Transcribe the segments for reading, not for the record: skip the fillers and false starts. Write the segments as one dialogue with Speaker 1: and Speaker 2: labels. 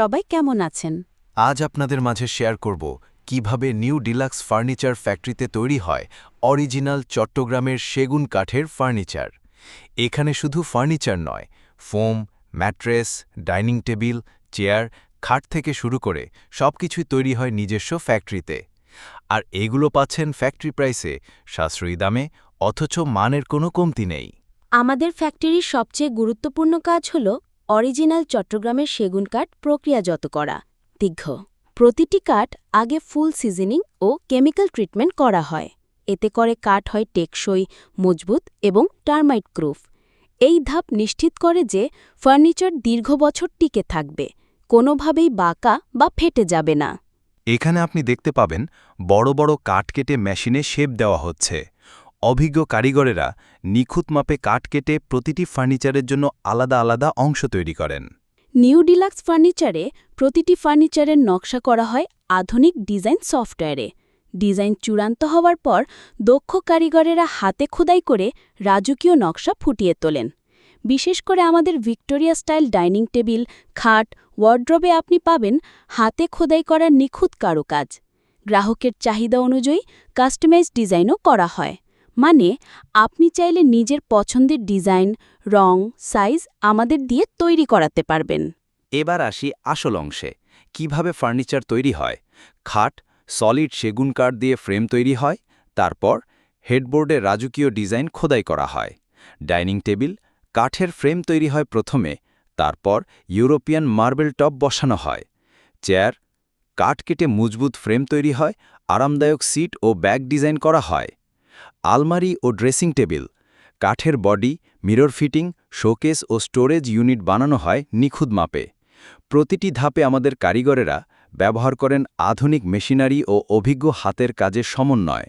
Speaker 1: সবাই কেমন আছেন?
Speaker 2: আজ আপনাদের মাঝে শেয়ার করব কিভাবে নিউ ডিলাক্স ফার্নিচার ফ্যাক্টরিতে তৈরি হয় অরিজিনাল চট্টগ্রামের সেগুন কাঠের ফার্নিচার। এখানে শুধু ফার্নিচার নয়, foam, mattress, dining table, chair, খাট থেকে শুরু করে সবকিছুই তৈরি হয় নিজস্ব ফ্যাক্টরিতে। আর এগুলো পাচ্ছেন ফ্যাক্টরি প্রাইসে, সাশ্রয়ী দামে, অথচ মানের কোনো কমতি নেই।
Speaker 1: আমাদের ফ্যাক্টরির সবচেয়ে গুরুত্বপূর্ণ কাজ হল অরিজিনাল চট্টগ্রামের সেগুন কাঠ প্রক্রিয়াজাত করা। প্রতিটি কাঠ আগে ফুল সিজনিং ও কেমিক্যাল ট্রিটমেন্ট করা হয়। এতে করে কাঠ হয় টেকসই, মজবুত এবং টার্মাইট প্রুফ। এই ধাপ নিশ্চিত করে যে ফার্নিচার দীর্ঘ বছর টিকে থাকবে, কোনোভাবেই বাঁকা বা ফেটে যাবে না।
Speaker 2: এখানে আপনি দেখতে পাবেন বড় বড় কাঠ কেটে মেশিনে শেপ দেওয়া হচ্ছে। অভিজ্ঞ কারিগরেরা নিখুঁত মাপে কাঠ কেটে প্রতিটি ফার্নিচারের জন্য আলাদা আলাদা অংশ তৈরি করেন।
Speaker 1: নিউ ডিলাক্স ফার্নিচারে প্রতিটি ফার্নিচারের নকশা করা হয় আধুনিক ডিজাইন সফটওয়্যারে। ডিজাইন চূড়ান্ত হওয়ার পর দক্ষ কারিগরেরা হাতে খোদাই করে রাজকীয় নকশা ফুটিয়ে তোলেন। বিশেষ করে আমাদের ভিক্টোরিয়া স্টাইল ডাইনিং টেবিল, খাট, ওয়ার্ড্রবে আপনি পাবেন হাতে খোদাই করা নিখুঁত কারুকাজ। গ্রাহকের চাহিদা অনুযায়ী কাস্টমাইজ ডিজাইনও করা হয়, মানে আপনি চাইলে নিজের পছন্দের ডিজাইন, রং, সাইজ আমাদের দিয়ে তৈরি করাতে পারবেন।
Speaker 2: এবার আসি আসল অংশে, কিভাবে ফার্নিচার তৈরি হয়। খাট সলিড সেগুন কাঠ দিয়ে ফ্রেম তৈরি হয়, তারপর হেডবোর্ডে রাজকীয় ডিজাইন খোদাই করা হয়। ডাইনিং টেবিল কাঠের ফ্রেম তৈরি হয় প্রথমে, তারপর ইউরোপিয়ান মার্বেল টপ বসানো হয়। চেয়ার কাঠ কেটে মজবুত ফ্রেম তৈরি হয়, আরামদায়ক সিট ও ব্যাগ ডিজাইন করা হয়। আলমারি ও ড্রেসিং টেবিল কাঠের বডি, মিরর ফিটিং, শোকেস ও স্টোরেজ ইউনিট বানানো হয় নিখুঁত মাপে। প্রতিটি ধাপে আমাদের কারিগরেরা ব্যবহার করেন আধুনিক মেশিনারি ও অভিজ্ঞ হাতের কাজের সমন্বয়।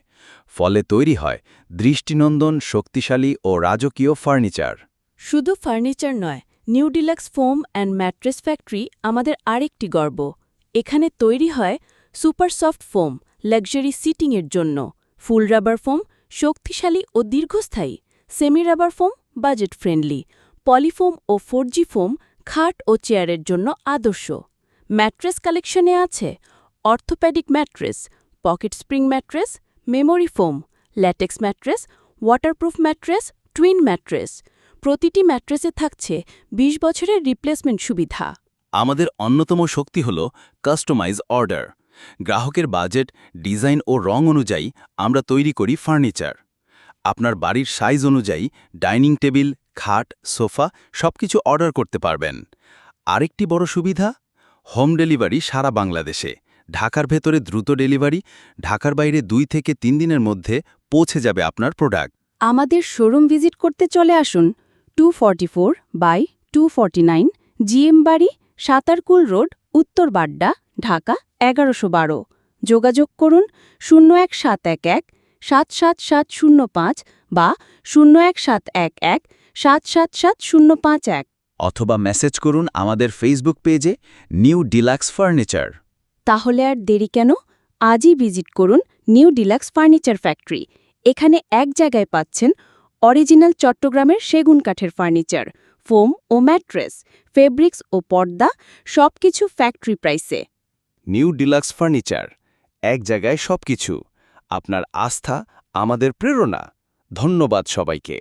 Speaker 2: ফলে তৈরি হয় দৃষ্টিনন্দন, শক্তিশালী ও রাজকীয় ফার্নিচার।
Speaker 1: শুধু ফার্নিচার নয়, new deluxe foam and mattress factory আমাদের আরেকটি গর্ব। এখানে তৈরি হয় সুপার সফট ফোম লাক্সারি সিটিংয়ের জন্য, ফুল রাবার ফোম শক্তিশালী ও দীর্ঘস্থায়ী, semi rubber foam budget friendly, polyfoam ও 4G ফোম খাট ও চেয়ারের জন্য আদর্শ। ম্যাট্রেস কালেকশনে আছে orthopaedic mattress, pocket spring mattress, memory foam, latex mattress, waterproof mattress, twin mattress. প্রতিটি ম্যাট্রেসে থাকছে 20 বছরের রিপ্লেসমেন্ট সুবিধা।
Speaker 2: আমাদের অন্যতম শক্তি হল কাস্টমাইজ অর্ডার। গ্রাহকের বাজেট, ডিজাইন ও রং অনুযায়ী আমরা তৈরি করি ফার্নিচার। আপনার বাড়ির সাইজ অনুযায়ী ডাইনিং টেবিল, খাট, সোফা সবকিছু অর্ডার করতে পারবেন। আরেকটি বড় সুবিধা, হোম ডেলিভারি সারা বাংলাদেশে। ঢাকার ভেতরে দ্রুত ডেলিভারি, ঢাকার বাইরে 2 থেকে 3 দিনের মধ্যে পৌঁছে যাবে আপনার প্রোডাক্ট।
Speaker 1: আমাদের শোরুম ভিজিট করতে চলে আসুন 244/249 জিএম বাড়ি, সাতারকুল রোড, উত্তর বাড্ডা, ঢাকা 1112। যোগাযোগ করুন 01711-77705 বা 01711-777-051,
Speaker 2: অথবা মেসেজ করুন আমাদের ফেসবুক পেজে নিউ ডিলাক্স ফার্নিচার।
Speaker 1: তাহলে আর দেরি কেন? আজই ভিজিট করুন নিউ ডিলাক্স ফার্নিচার ফ্যাক্টরি। এখানে এক জায়গায় পাচ্ছেন অরিজিনাল চট্টগ্রামের সেগুন কাঠের ফার্নিচার, ফোম ও ম্যাট্রেস, ফেব্রিক্স ও পর্দা, সবকিছু ফ্যাক্টরি প্রাইসে।
Speaker 2: নিউ ডিলাক্স ফার্নিচার, এক জায়গায় সবকিছু। আপনার আস্থা আমাদের প্রেরণা। ধন্যবাদ সবাইকে।